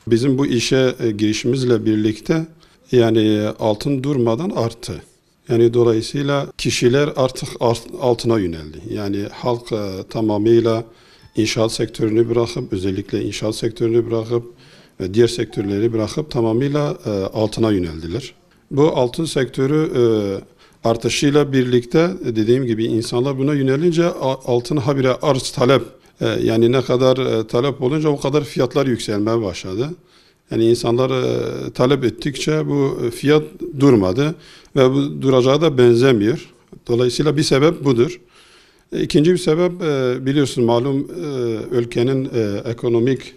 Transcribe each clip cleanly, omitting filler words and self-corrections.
Bizim bu işe girişimizle birlikte yani altın durmadan arttı. Yani dolayısıyla kişiler artık altına yöneldi. Yani halk tamamıyla inşaat sektörünü bırakıp, özellikle inşaat sektörünü bırakıp ve diğer sektörleri bırakıp tamamıyla altına yöneldiler. Bu altın sektörü artışıyla birlikte dediğim gibi insanlar buna yönelince altın habire arz talep. Yani ne kadar talep olunca o kadar fiyatlar yükselmeye başladı. Yani insanlar talep ettikçe bu fiyat durmadı ve bu duracağı da benzemiyor. Dolayısıyla bir sebep budur. İkinci bir sebep biliyorsun malum ülkenin ekonomik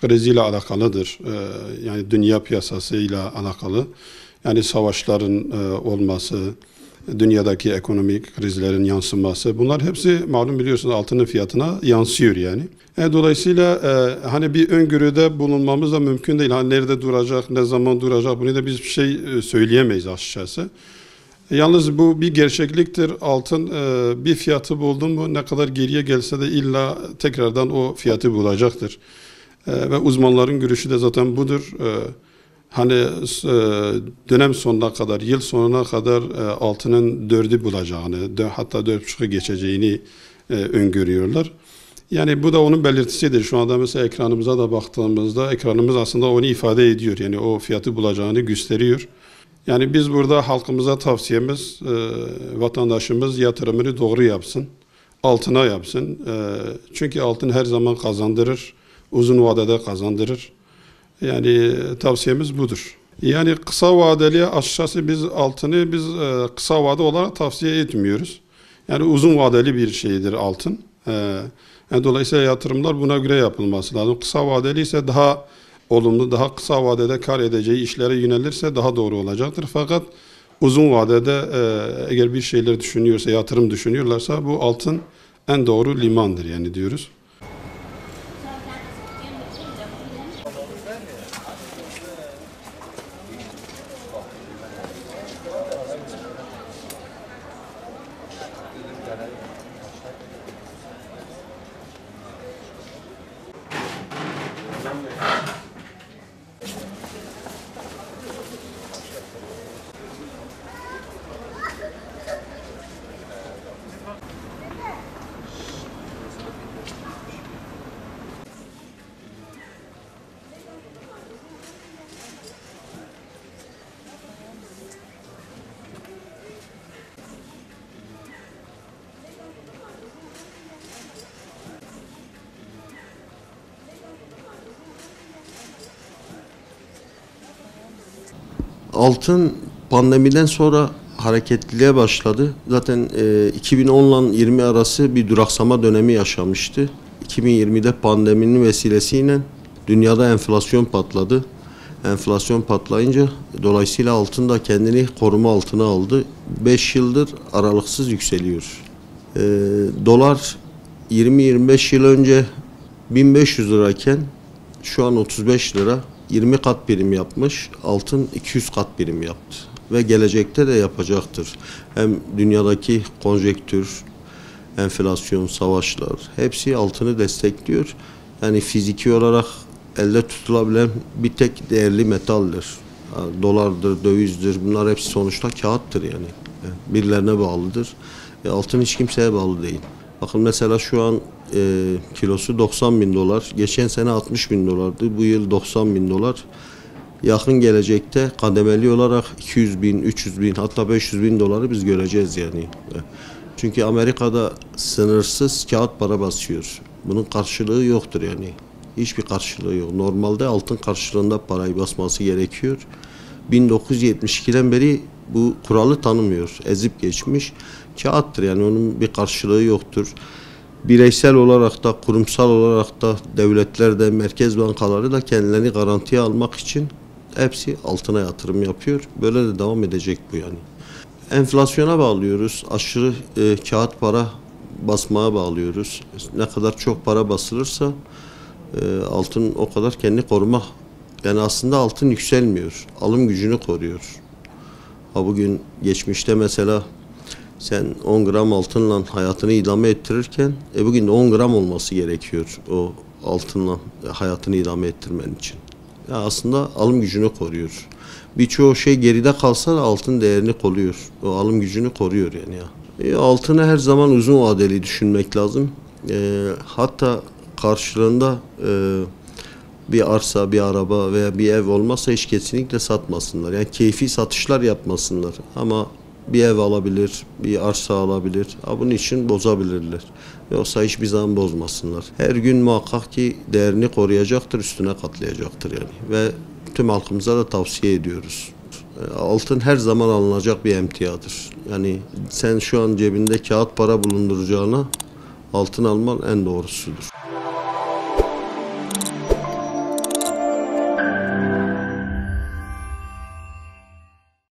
kriziyle alakalıdır. Yani dünya piyasasıyla alakalı. Yani savaşların olması, dünyadaki ekonomik krizlerin yansıması, bunlar hepsi malum biliyorsunuz altının fiyatına yansıyor yani. Dolayısıyla hani bir öngörüde bulunmamız da mümkün değil. Hani nerede duracak, ne zaman duracak, bunu da biz bir şey söyleyemeyiz açıkçası. Yalnız bu bir gerçekliktir. Altın bir fiyatı buldu mu ne kadar geriye gelse de illa tekrardan o fiyatı bulacaktır. Ve uzmanların görüşü de zaten budur. Hani dönem sonuna kadar, yıl sonuna kadar altının 4'ü bulacağını, hatta 4,5'ı geçeceğini öngörüyorlar. Yani bu da onun belirtisidir. Şu anda mesela ekranımıza da baktığımızda ekranımız aslında onu ifade ediyor. Yani o fiyatı bulacağını gösteriyor. Yani biz burada halkımıza tavsiyemiz, vatandaşımız yatırımını doğru yapsın, altına yapsın. Çünkü altın her zaman kazandırır, uzun vadede kazandırır. Yani tavsiyemiz budur. Yani kısa vadeli açıkçası biz altını kısa vade olarak tavsiye etmiyoruz. Yani uzun vadeli bir şeydir altın. Yani dolayısıyla yatırımlar buna göre yapılması lazım. Kısa vadeli ise daha olumlu, daha kısa vadede kar edeceği işlere yönelirse daha doğru olacaktır. Fakat uzun vadede eğer bir şeyler düşünüyorsa, yatırım düşünüyorlarsa bu altın en doğru limandır yani diyoruz. Altın pandemiden sonra hareketliliğe başladı. Zaten 2010 ile 20 arası bir duraksama dönemi yaşamıştı. 2020'de pandeminin vesilesiyle dünyada enflasyon patladı. Enflasyon patlayınca dolayısıyla altın da kendini koruma altına aldı. 5 yıldır aralıksız yükseliyor. Dolar 20-25 yıl önce 1500 lirayken şu an 35 lira. 20 kat birim yapmış, altın 200 kat birim yaptı ve gelecekte de yapacaktır. Hem dünyadaki konjektür, enflasyon, savaşlar hepsi altını destekliyor. Yani fiziki olarak elde tutulabilen bir tek değerli metaldir. Dolardır, dövizdir, bunlar hepsi sonuçta kağıttır yani. Birilerine bağlıdır. Altın hiç kimseye bağlı değil. Bakın mesela şu an kilosu 90 bin dolar. Geçen sene 60 bin dolardı. Bu yıl 90 bin dolar. Yakın gelecekte kademeli olarak 200 bin, 300 bin hatta 500 bin doları biz göreceğiz yani. Çünkü Amerika'da sınırsız kağıt para basıyor. Bunun karşılığı yoktur yani. Hiçbir karşılığı yok. Normalde altın karşılığında parayı basması gerekiyor. 1972'den beri bu kuralı tanımıyor. Ezip geçmiş. Kağıttır, yani onun bir karşılığı yoktur. Bireysel olarak da kurumsal olarak da devletler de merkez bankaları da kendilerini garantiye almak için hepsi altına yatırım yapıyor. Böyle de devam edecek bu yani. Enflasyona bağlıyoruz. Aşırı kağıt para basmaya bağlıyoruz. Ne kadar çok para basılırsa altın o kadar kendini koruma. Yani aslında altın yükselmiyor. Alım gücünü koruyor. Ha bugün geçmişte mesela sen 10 gram altınla hayatını idame ettirirken bugün de 10 gram olması gerekiyor o altınla hayatını idame ettirmen için. Ya aslında alım gücünü koruyor. Birçoğu şey geride kalsa da altın değerini koruyor. O alım gücünü koruyor yani ya. Altını her zaman uzun vadeli düşünmek lazım. Hatta karşılığında bir arsa, bir araba veya bir ev olmazsa hiç kesinlikle satmasınlar. Yani keyfi satışlar yapmasınlar. Ama bir ev alabilir, bir arsa alabilir. Bunun için bozabilirler. Yoksa hiçbir zaman bozmasınlar. Her gün muhakkak ki değerini koruyacaktır, üstüne katlayacaktır yani. Ve tüm halkımıza da tavsiye ediyoruz. Altın her zaman alınacak bir emtiadır. Yani sen şu an cebinde kağıt para bulunduracağına altın alman en doğrusudur.